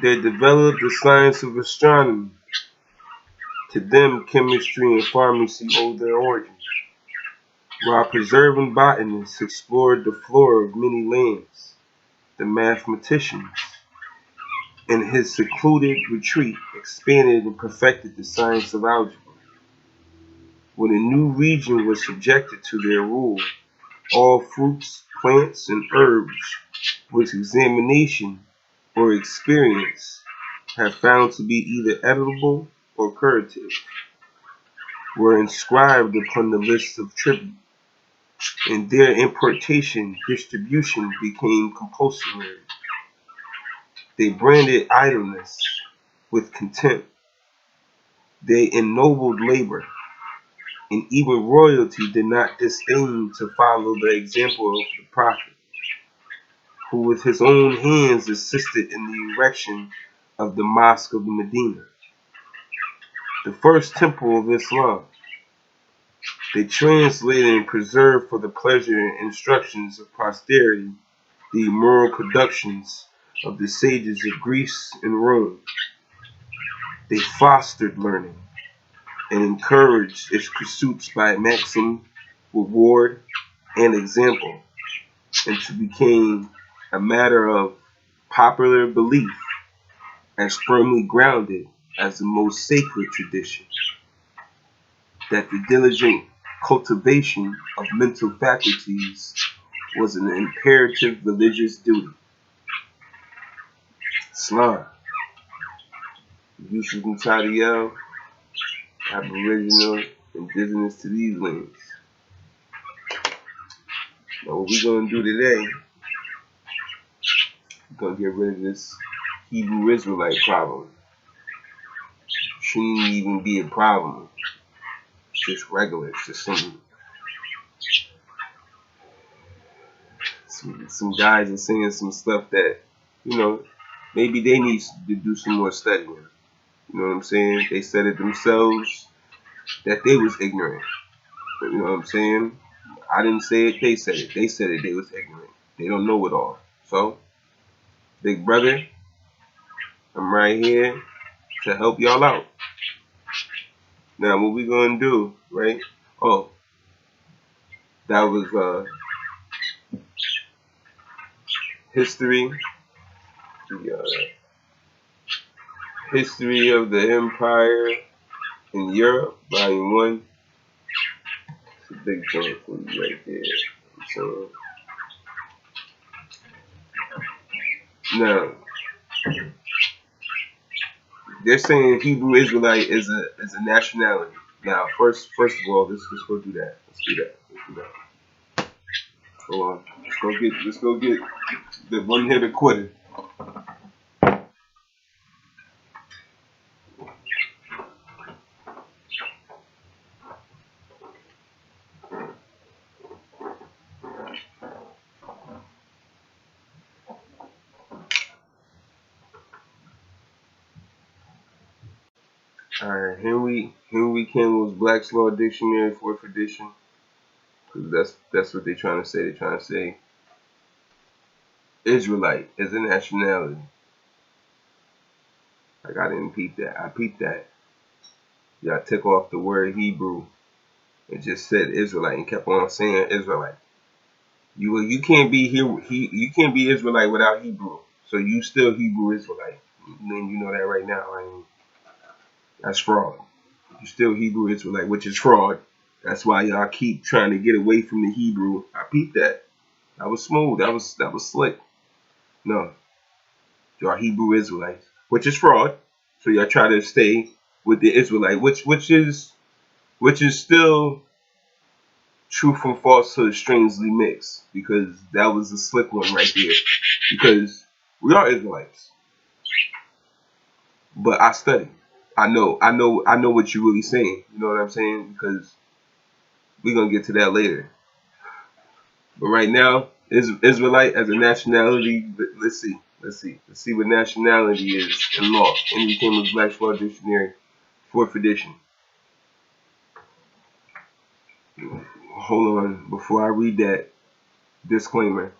They developed the science of astronomy. To them, chemistry and pharmacy owe their origins, while preserving botanists explored the flora of many lands. The mathematicians, in his secluded retreat, expanded and perfected the science of algebra. When a new region was subjected to their rule, all fruits, plants, and herbs, which examination or experience have found to be either edible or curative, were inscribed upon the list of tribute, and their importation distribution became compulsory. They branded idleness with contempt. They ennobled labor, and even royalty did not disdain to follow the example of the prophet, who with his own hands assisted in the erection of the Mosque of Medina, the first temple of Islam. They translated and preserved for the pleasure and instructions of posterity the moral productions of the sages of Greece and Rome. They fostered learning and encouraged its pursuits by maxim, reward, and example, and to became a matter of popular belief as firmly grounded as the most sacred tradition, that the diligent cultivation of mental faculties was an imperative religious duty. Islam, Yusuf and Tadiel, Aboriginal, indigenous to these lands. Now what we're going to do today, we're going to get rid of this Hebrew Israelite problem. Shouldn't even be a problem. It's just regular. It's just some guys are saying some stuff that, maybe they need to do some more studying. You know what I'm saying? They said it themselves that they was ignorant. You know what I'm saying? I didn't say it, they said it. They said it, they was ignorant. They don't know it all. So, big brother, I'm right here to help y'all out. Now, what we gonna do, right? Oh, that was history. The history of the empire in Europe, volume 1. It's a big joint for you right there. So, now, they're saying Hebrew Israelite is a nationality. Now, first of all, let's go do that. Let's do that. Hold on. Let's go get the one hitter quitter. Alright, Henry Campbell's Black's Law Dictionary, 4th edition. Because that's what they're trying to say. They're trying to say Israelite is a nationality. Like, I didn't peep that. I peeped that. Y'all took off the word Hebrew and just said Israelite and kept on saying Israelite. You can't be here. You can't be Israelite without Hebrew. So you still Hebrew Israelite. Then you know that right now. I mean, that's fraud. You still Hebrew Israelite, which is fraud. That's why y'all keep trying to get away from the Hebrew. I peeped that. That was smooth. That was slick. No, y'all Hebrew Israelites, which is fraud. So y'all try to stay with the Israelite, which is still truth and falsehood strangely mixed, because that was a slick one right there. Because we are Israelites, but I study. I know what you're really saying. You know what I'm saying? Because we're gonna get to that later. But right now, Israelite as a nationality. Let's see what nationality is in law. English Cambridge Black's Law Dictionary, 4th edition. Hold on, before I read that disclaimer.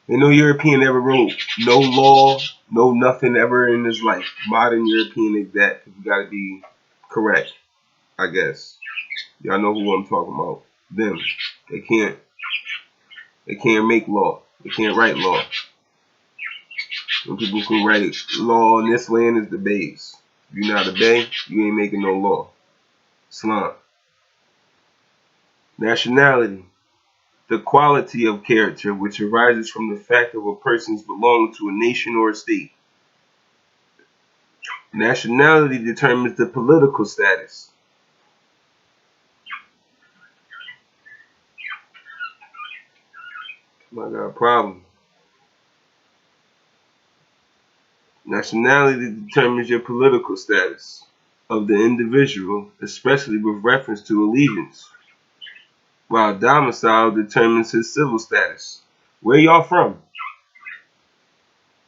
Ain't no European ever wrote no law, no nothing ever in his life. Modern European exact. You gotta be correct, I guess. Y'all know who I'm talking about. Them. They can't make law. They can't write law. When people can write law in this land is the bays. If you're not a bay, you ain't making no law. Islam. Nationality. The quality of character which arises from the fact of a person's belonging to a nation or a state. Nationality determines the political status. I got a problem. Nationality determines your political status of the individual, especially with reference to allegiance, while domicile determines his civil status. Where y'all from?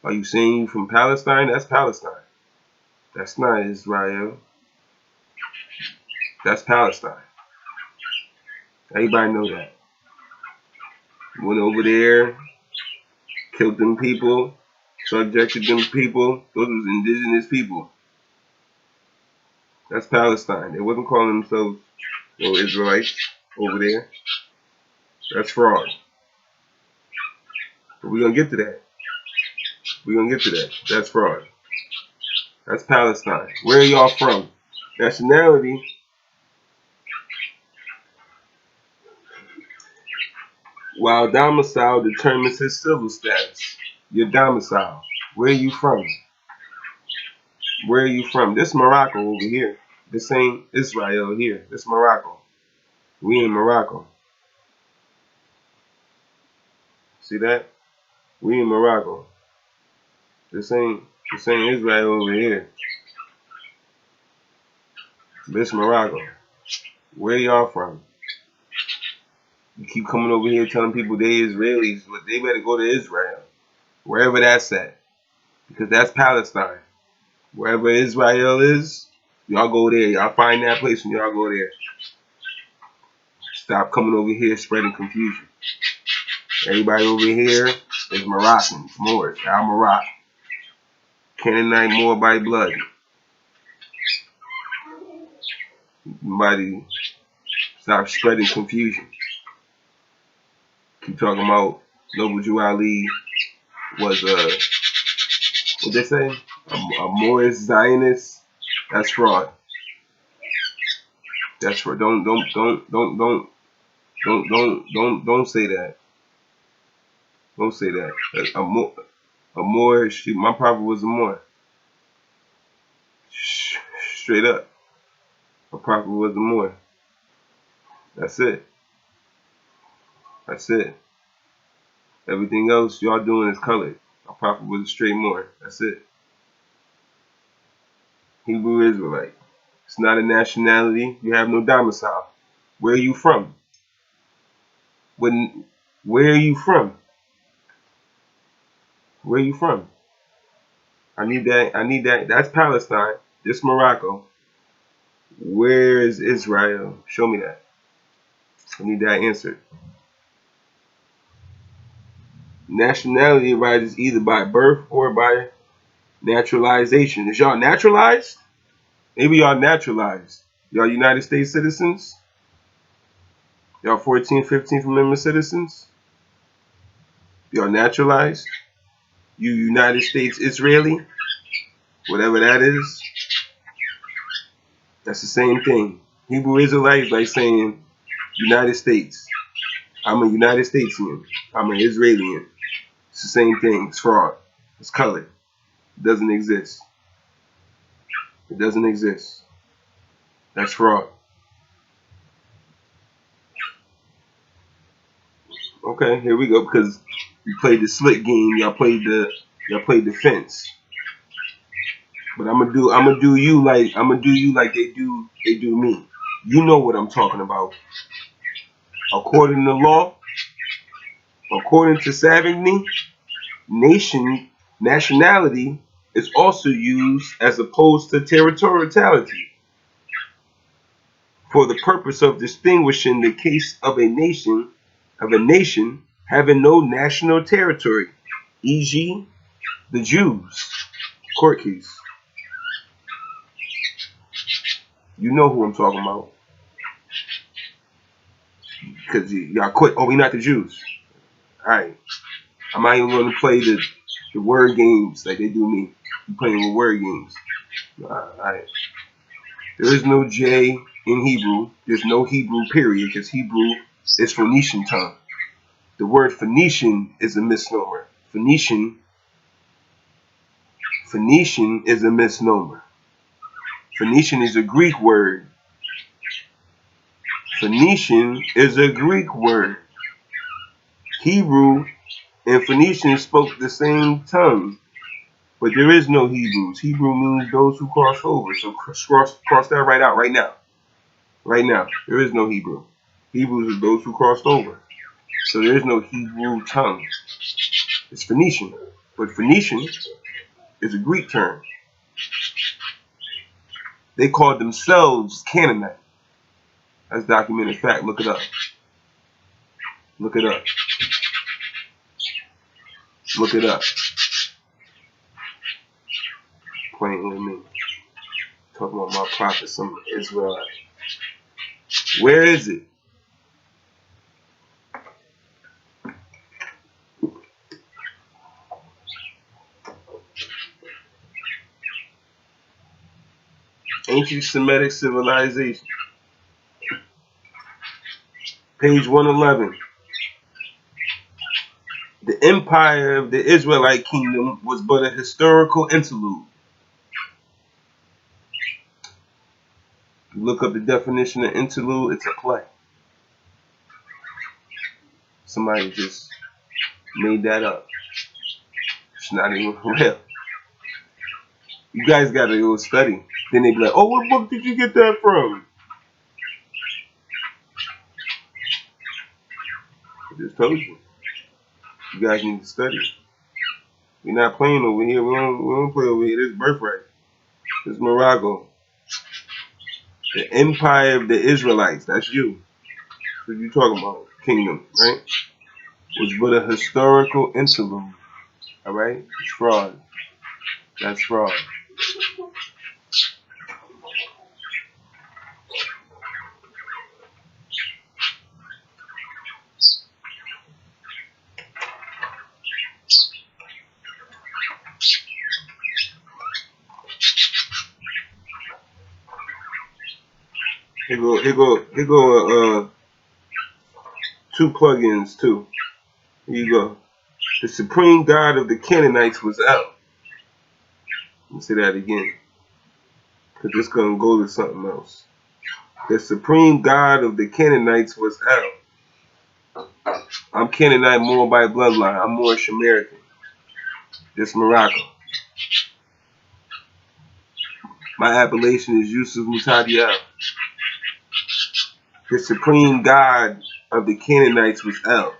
Are you saying you from Palestine? That's Palestine. That's not Israel. That's Palestine. Everybody know that. Went over there, killed them people, subjected them people. Those was indigenous people. That's Palestine. They wasn't calling themselves no Israelites over there. That's fraud. But we're gonna get to that. That's fraud. That's Palestine. Where are y'all from? Nationality. While domicile determines his civil status. Your domicile. Where are you from? Where are you from? This Morocco over here. This ain't Israel here. This Morocco. We in Morocco. See that? We in Morocco. This ain't Israel over here. This Morocco. Where y'all from? You keep coming over here telling people they Israelis, but they better go to Israel. Wherever that's at. Because that's Palestine. Wherever Israel is, y'all go there. Y'all find that place and y'all go there. Stop coming over here spreading confusion. Everybody over here is Moroccans, Moors, Al Morocco. Canaanite Moor by blood. Somebody stop spreading confusion. Keep talking about Noble Jew Ali was what they say? A Moorish Zionist. That's fraud. That's fraud. Don't say that. Don't say that. A Moorish. My prophet was a Moor. Straight up. My prophet was a Moor. That's it. That's it. Everything else y'all doing is colored. My prophet was a straight Moor. That's it. Hebrew Israelite. It's not a nationality. You have no domicile. Where are you from? Where are you from? Where are you from? I need that. That's Palestine. This Morocco. Where is Israel? Show me that. I need that answered. Nationality arises either by birth or by naturalization. Is y'all naturalized? Maybe y'all naturalized. Y'all United States citizens? Y'all 14th, 15th Amendment citizens? Y'all naturalized? You United States Israeli? Whatever that is, that's the same thing. Hebrew Israelite is like saying United States. I'm a United Statesian. I'm an Israelian. It's the same thing. It's fraud. It's color. It doesn't exist. It doesn't exist. That's fraud. Okay, here we go. Because we played the slick game. Y'all played the fence. But I'm gonna do you like they do me. You know what I'm talking about. According to law, according to Savigny, nationality is also used as opposed to territoriality for the purpose of distinguishing the case of a nation having no national territory, e.g., the Jews. Court case. You know who I'm talking about. Because y'all quit. Oh, we not the Jews. Alright. I'm not even going to play the word games like they do me. I'm playing with word games. Alright. There is no J in Hebrew. There's no Hebrew period because Hebrew is Phoenician tongue. The word Phoenician is a misnomer. Phoenician is a misnomer. Phoenician is a Greek word. Phoenician is a Greek word. Hebrew and Phoenician spoke the same tongue, but there is no Hebrews. Hebrew means those who cross over. So cross that right out right now. Right now, there is no Hebrew. Hebrews are those who crossed over. So there is no Hebrew tongue. It's Phoenician. But Phoenician is a Greek term. They called themselves Canaanite. That's documented fact. Look it up. Look it up. Look it up. Playing with me. Talking about my prophet, some Israelite. Where is it? Ancient Semitic civilization. Page 111. The empire of the Israelite kingdom was but a historical interlude. You look up the definition of interlude, it's a play. Somebody just made that up. It's not even real. You guys gotta go study. Then they be like, oh, what book did you get that from? I just told you. You guys need to study. We're not playing over here. We don't play over here. This is birthright. This is Morocco. The empire of the Israelites. That's you. That's what you talking about. Kingdom, right? Was but a historical interlude. Alright? It's fraud. That's fraud. Here go two plugins too. Here you go. The supreme god of the Canaanites was El. Let me say that again. Because it's going to go to something else. The supreme god of the Canaanites was El. I'm Canaanite more by bloodline. I'm Moorish American. This Morocco. My appellation is Yusuf Mutadiel. The supreme god of the Canaanites was El.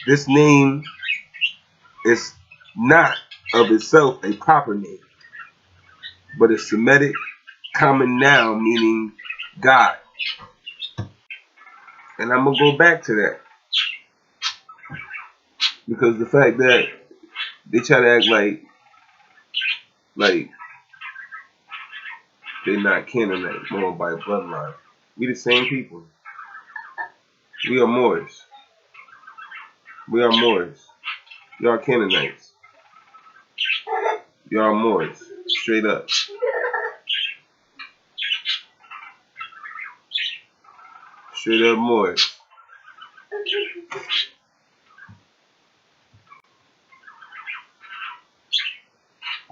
This name is not of itself a proper name, but a Semitic common noun meaning God. And I'm going to go back to that. Because the fact that they try to act like they're not Canaanite, more by bloodline. We the same people. We are Moors. We are Moors. Y'all Canaanites. Y'all Moors. Straight up. Straight up Moors.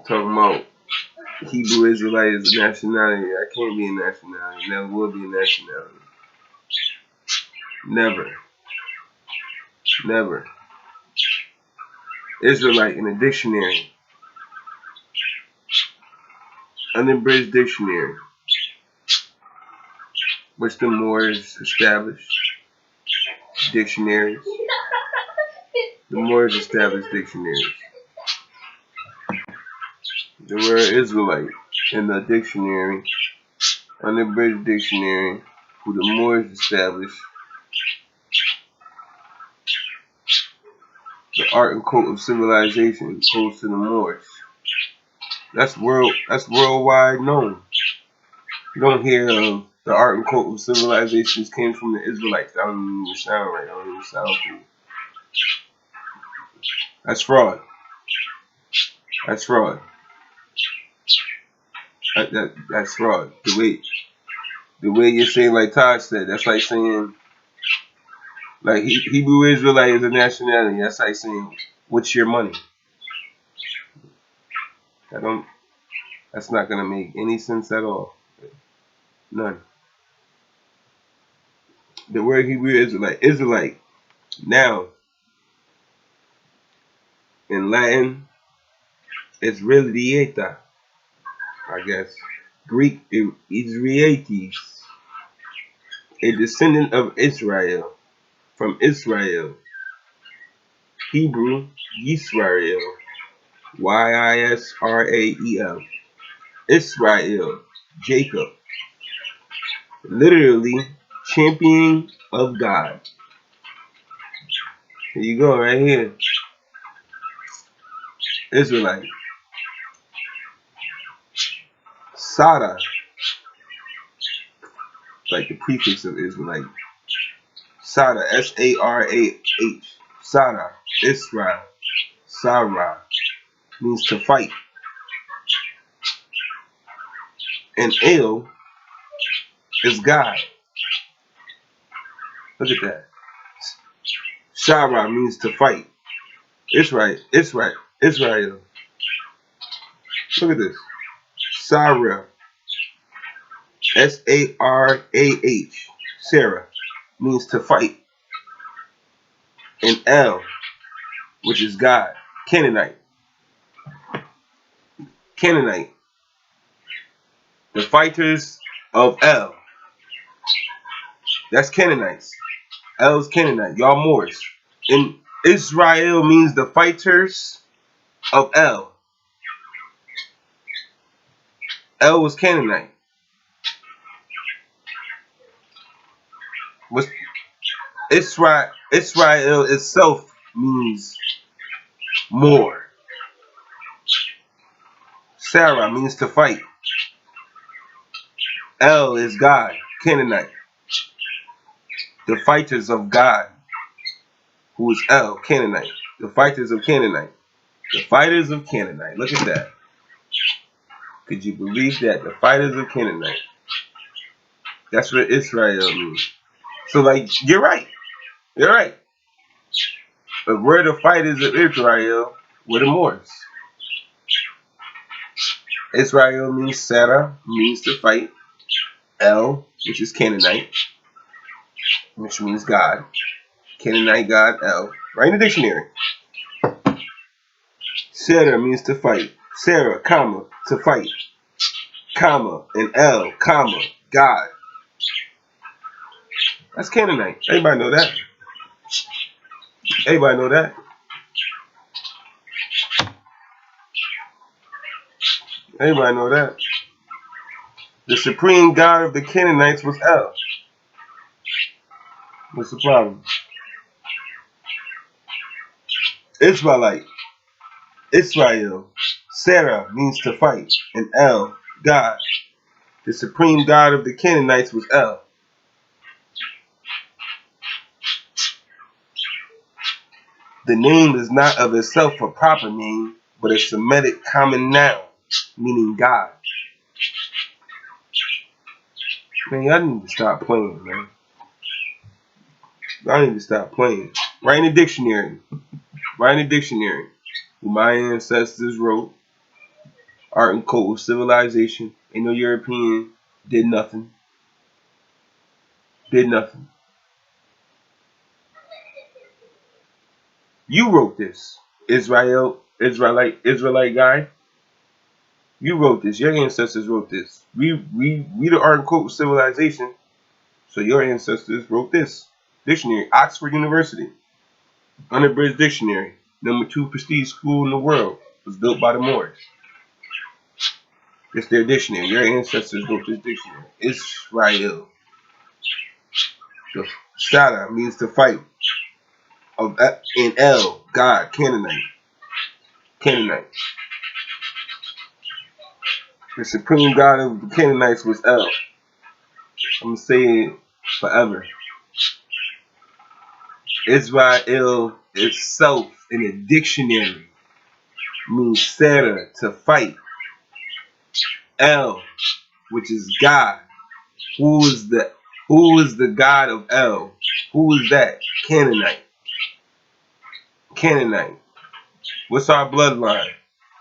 Talking about Hebrew Israelite is a nationality. I can't be a nationality. Never will be a nationality. Never. Never. Israelite in a dictionary. Unabridged dictionary. Which the Moors established. Dictionaries. The Moors established dictionaries. The word Israelite in the dictionary, unabridged dictionary, who the Moors established. The art and code of civilization goes to the Moors. That's worldwide known. You don't hear the art and code of civilizations came from the Israelites. That don't even sound right. That don't even sound cool. That's fraud. That's fraud. That's fraud. The way you're saying, like Todd said, that's like saying, like Hebrew Israelite is a nationality. That's like saying, what's your money? That's not gonna make any sense at all. None. The word Hebrew Israelite, now in Latin, it's Israelita, I guess. Greek, Israelites, a descendant of Israel, from Israel. Hebrew, Yisrael, Yisrael. Israel, Jacob, literally champion of God. Here you go, right here. Israelite. Sada, like the prefix of Israelite. Sada, S-A-R-A-H. Sada, Israel, Sarah, means to fight. And El is God. Look at that. Sarah means to fight. Israel. Look at this. Sarah, S-A-R-A-H. Sarah means to fight. And El, which is God. Canaanite. The fighters of El. That's Canaanites. El is Canaanite. Y'all Moors. And Israel means the fighters of El. El was Canaanite. Israel itself means more. Sarah means to fight. El is God, Canaanite. The fighters of God, who is El, Canaanite. The fighters of Canaanite. The fighters of Canaanite. Look at that. Could you believe that? The fighters of Canaanite. That's what Israel means. So, like, you're right. You're right. But we're the fighters of Israel. We're the Moors. Israel means Sarah, means to fight. El, which is Canaanite, which means God. Canaanite God, El. Right in the dictionary. Sarah means to fight. Sarah, comma, to fight. Comma, and El, comma, God. That's Canaanite. Everybody know that. Everybody know that. Everybody know that. The supreme God of the Canaanites was El. What's the problem? Israelite. Israel. Sarah means to fight. And El, God. The supreme God of the Canaanites was El. The name is not of itself a proper name, but a Semitic common noun, meaning God. Man, y'all need to stop playing, man. Y'all need to stop playing. Write in the dictionary. Write in the dictionary. My ancestors wrote art and code civilization. Ain't no European did nothing. Did nothing. You wrote this. Israelite guy. You wrote this. Your ancestors wrote this. We the art and code civilization. So your ancestors wrote this. Dictionary. Oxford University. Unabridged dictionary. #2 prestige school in the world. Was built by the Moors. It's their dictionary. Your ancestors wrote this dictionary. Israel. The Shada means to fight. In El, God, Canaanite. Canaanite. The supreme god of the Canaanites was El. I'm going to say it forever. Israel itself in a dictionary means Sarah, to fight. El, which is God. Who is the God of El? Who is that? Canaanite. Canaanite. What's our bloodline?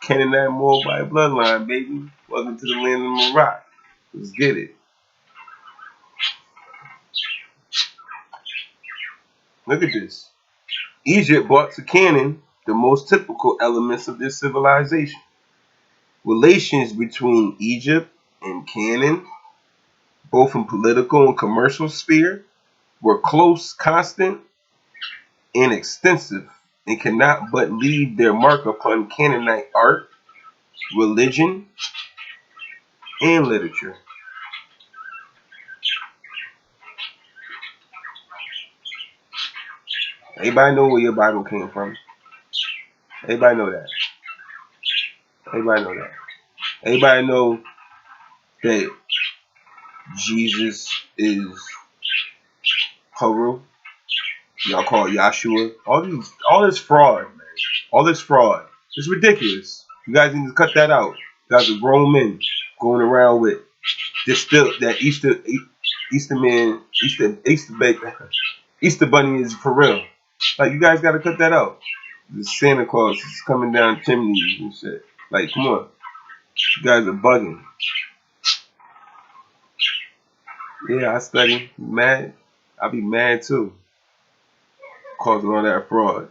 Canaanite Moabite bloodline, baby. Welcome to the land of Morocco. Let's get it. Look at this. Egypt brought to Canaan the most typical elements of this civilization. Relations between Egypt and Canaan, both in political and commercial sphere, were close, constant, and extensive, and cannot but leave their mark upon Canaanite art, religion, and literature. Everybody know where your Bible came from. Everybody know that. Everybody know that. Everybody know that Jesus is Haru. Y'all call it Yahshua. All this fraud, man. All this fraud. It's ridiculous. You guys need to cut that out. You guys are grown men going around with this still that Easter man, Easter bunny is for real. Like, you guys gotta cut that out. The Santa Claus is coming down chimneys and shit. Like, come on. You guys are bugging. Yeah, I study. Mad. I'll be mad too. Causing all that fraud.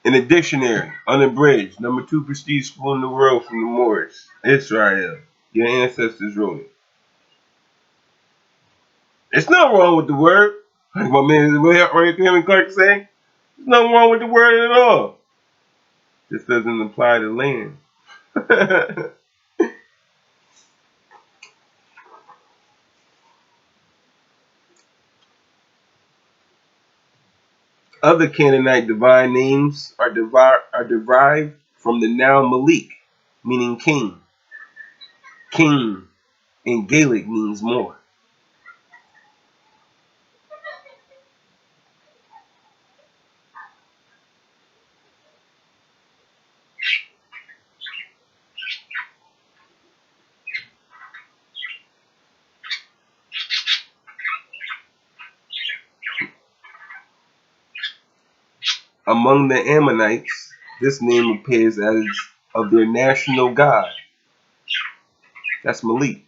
In the dictionary, unabridged, #2 prestige school in the world from the Moors, Israel. Your ancestors wrote it. There's nothing wrong with the word. Like my man Ray Clark say, there's nothing wrong with the word at all. This doesn't apply to land. Other Canaanite divine names are derived from the noun Malik, meaning king. King in Gaelic means more. Among the Ammonites, this name appears as of their national god. That's Malik.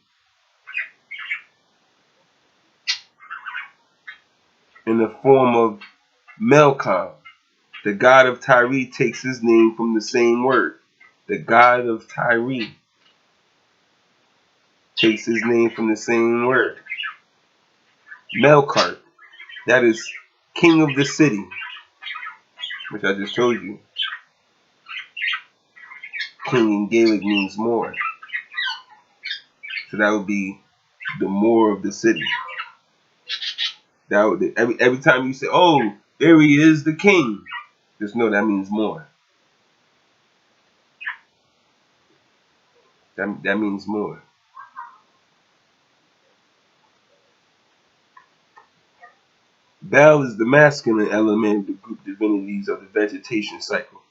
In the form of Melkam. The god of Tyre takes his name from the same word. The god of Tyre takes his name from the same word. Melkart, that is king of the city, which I just told you. King in Gaelic means more. So that would be the more of the city. That would, every time you say, oh, there he is, the king, just know that means more. That means more. Baal is the masculine element of the group divinities of the vegetation cycle.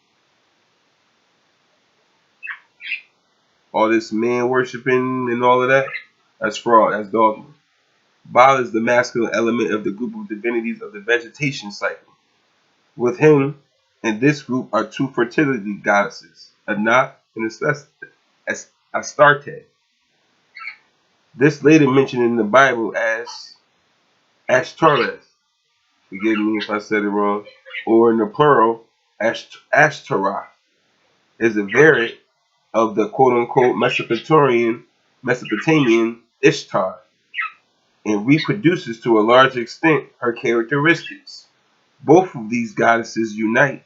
All this man worshiping and all of that, that's fraud, that's dogma. Baal is the masculine element of the group of divinities of the vegetation cycle. With him and this group are two fertility goddesses, Anat and Astarte. This later mentioned in the Bible as Ashtoreth. Forgive me if I said it wrong. Or in the plural, Ashtaroth is a variant of the quote-unquote Mesopotamian Ishtar, and reproduces to a large extent her characteristics. Both of these goddesses unite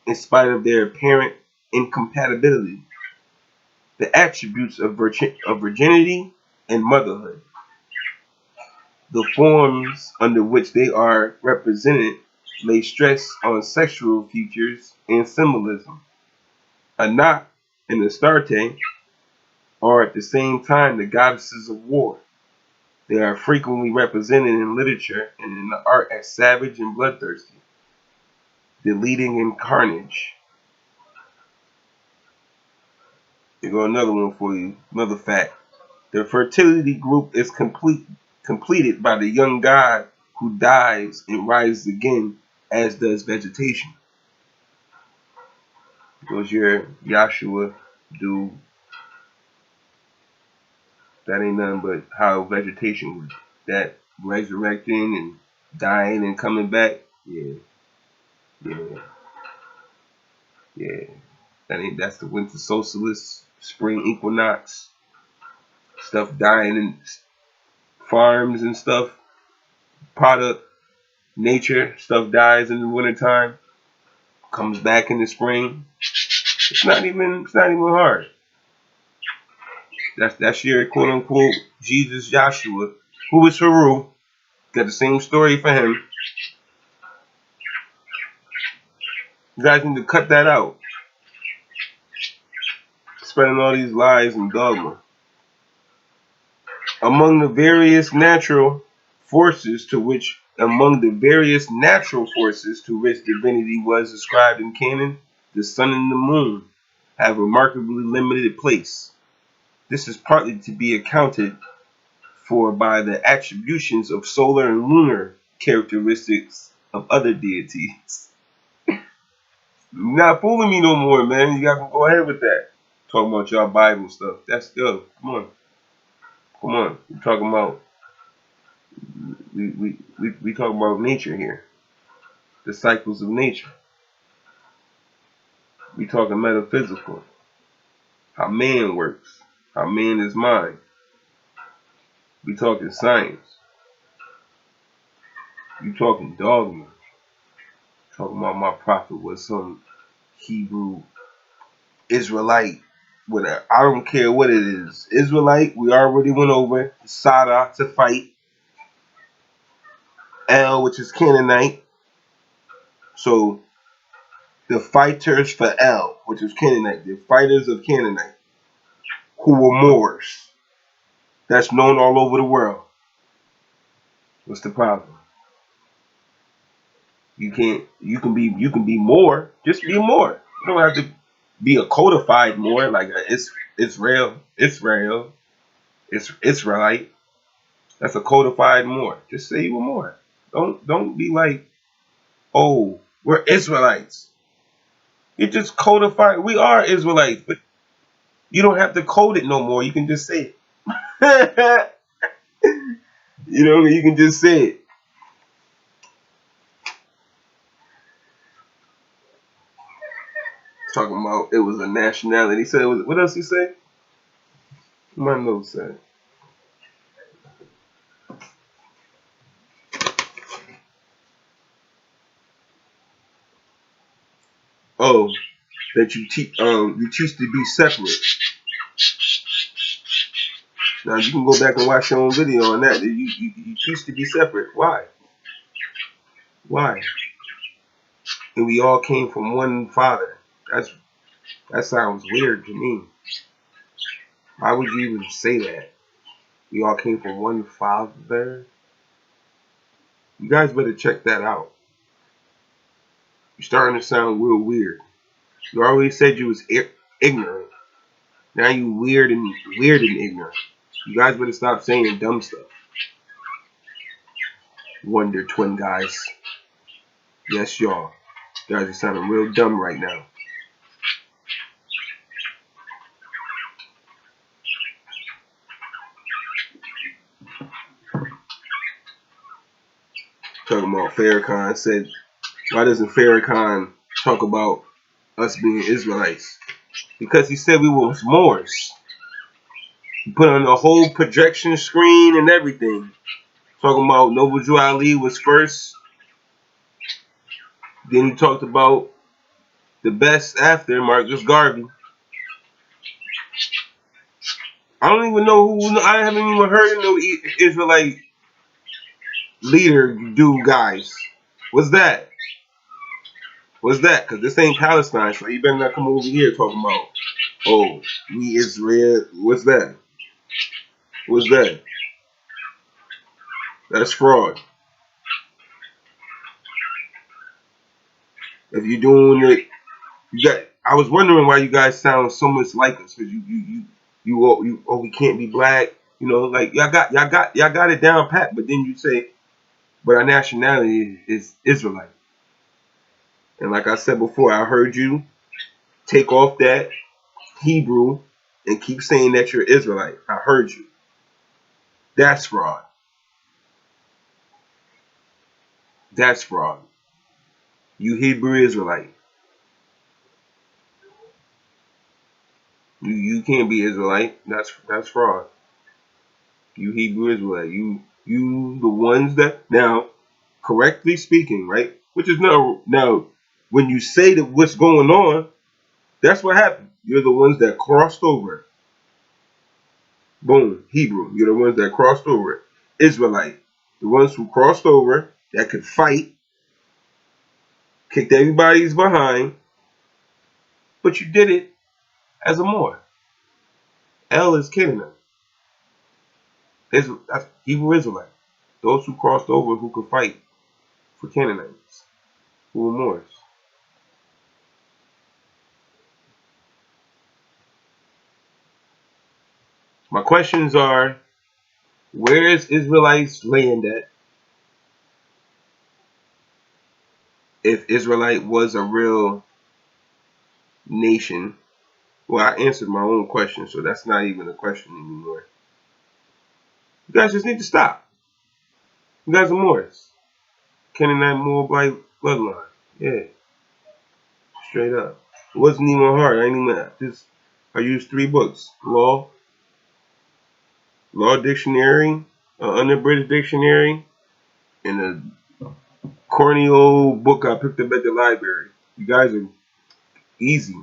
in spite of their apparent incompatibility, the attributes of virginity and motherhood. The forms under which they are represented lay stress on sexual features and symbolism. Anat and Astarte are at the same time the goddesses of war. They are frequently represented in literature and in the art as savage and bloodthirsty, deleting in carnage. Here go another one for you, another fact. The fertility group is completed by the young god who dies and rises again, as does vegetation. Because your Yahshua do, that ain't nothing but how vegetation works. That resurrecting and dying and coming back, yeah. That's the winter solstice, spring equinox, stuff dying in farms and stuff, product, nature, stuff dies in the wintertime, comes back in the spring. It's not even hard. That's your quote unquote Jesus Joshua, who is Haru. Got the same story for him. You guys need to cut that out. Spreading all these lies and dogma. Among the various natural forces to which divinity was ascribed in Canaan, the sun and the moon have remarkably limited place. This is partly to be accounted for by the attributions of solar and lunar characteristics of other deities. You're not fooling me no more, man. You gotta go ahead with that. Talking about y'all Bible stuff. That's good. Come on. We're talking about we talking about nature here. The cycles of nature. We talking metaphysical. How man works. How man is mind. We talking science. You talking dogma. Talking about my prophet was some Hebrew Israelite. Whatever. I don't care what it is. Israelite, we already went over. Sada to fight. El, which is Canaanite. So the fighters for El, which is Canaanite. The fighters of Canaanite, who were Moors. That's known all over the world. What's the problem? You can be more. Just be more. You don't have to be a codified more like Israelite. That's a codified more. Just say you were more. Don't be like, oh, we're Israelites. You just codify. We are Israelites, but you don't have to code it no more. You can just say it. You know, you can just say it. Talking about it was a nationality. He said it was, what else he say? My notes said. Oh, that you teach to be separate. Now you can go back and watch your own video on that. You teach to be separate. Why? Why? And we all came from one father. That sounds weird to me. Why would you even say that? We all came from one father. You guys better check that out. You're starting to sound real weird. You always said you was ignorant. Now you weird and ignorant. You guys better stop saying dumb stuff. Wonder Twin guys. Yes, y'all. You guys are sounding real dumb right now. Talking about Farrakhan said, why doesn't Farrakhan talk about us being Israelites? Because he said we were Moors. He put on the whole projection screen and everything. Talking about Noble Drew Ali was first. Then he talked about the best after Marcus Garvey. I don't even know who. I haven't even heard of no Israelite leader dude, guys. What's that? What's that? Because this ain't Palestine, so you better not come over here talking about, oh, we Israel. What's that? What's that? That's fraud. If you're doing it, you got. I was wondering why you guys sound so much like us, because we can't be black. You know, like y'all got it down pat, but then you say, but our nationality is Israelite. And like I said before, I heard you take off that Hebrew and keep saying that you're Israelite. I heard you. That's fraud. That's fraud. You Hebrew Israelite. You can't be Israelite. That's fraud. You Hebrew Israelite. You the ones that now, correctly speaking, right? Which is now when you say that what's going on, that's what happened. You're the ones that crossed over. Boom, Hebrew. You're the ones that crossed over. Israelite. The ones who crossed over that could fight, kicked everybody's behind, but you did it as a Moor. El is Canaanite. That's Hebrew Israelite. Those who crossed over who could fight for Canaanites, who were Moors. My questions are, where is Israelites land at? If Israelite was a real nation, well, I answered my own question, so that's not even a question anymore. You guys just need to stop. You guys are Moors. Canaanite Moor bloodline. Yeah, straight up. It wasn't even hard. I used 3 books: Law Dictionary, Unabridged Dictionary, and a corny old book I picked up at the library. You guys are easy.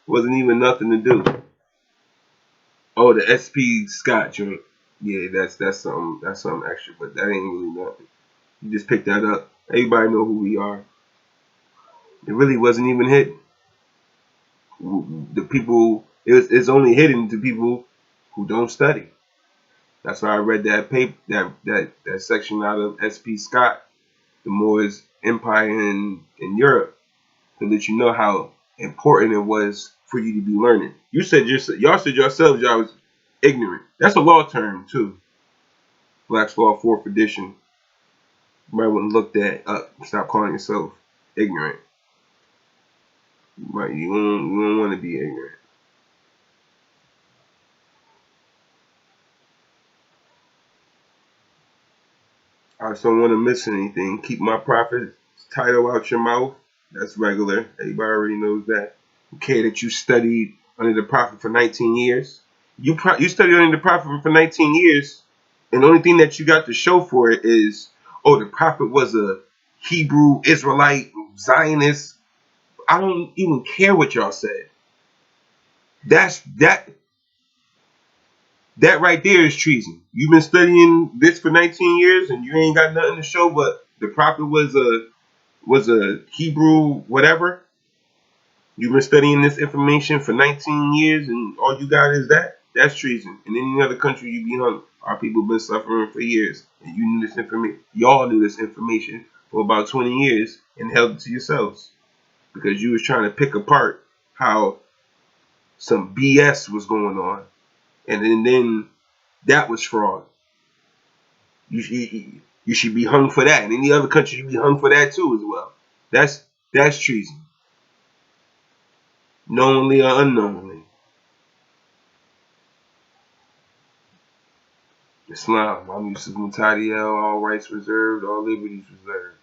Wasn't even nothing to do. Oh, the SP Scott joint. Yeah, that's something extra, but that ain't really nothing. You just pick that up. Everybody know who we are. It really wasn't even hidden. The people, it's only hidden to people who don't study. That's why I read that paper, that section out of SP Scott, the Moors Empire in Europe, to let you know how important it was for you to be learning. Y'all said yourselves y'all was ignorant. That's a law term too. Black's Law 4th edition. You might want to look that up. Stop calling yourself ignorant. You don't want to be ignorant. I just don't want to miss anything. Keep my prophet's title out your mouth. That's regular. Everybody already knows that. Okay, that you studied under the prophet for 19 years. You studied under the prophet for 19 years, and the only thing that you got to show for it is, oh, the prophet was a Hebrew Israelite Zionist. I don't even care what y'all said. That right there is treason. You've been studying this for 19 years, and you ain't got nothing to show, but the prophet was a Hebrew whatever. You've been studying this information for 19 years, and all you got is that. That's treason. In any other country, you be hung. Our people been suffering for years, and you knew this information. Y'all knew this information for about 20 years and held it to yourselves because you was trying to pick apart how some BS was going on, and then that was fraud. You should be hung for that. In any other country, you be hung for that too as well. That's treason, knowingly or unknowingly. Islam. I'm Yusuf, all rights reserved, all liberties reserved.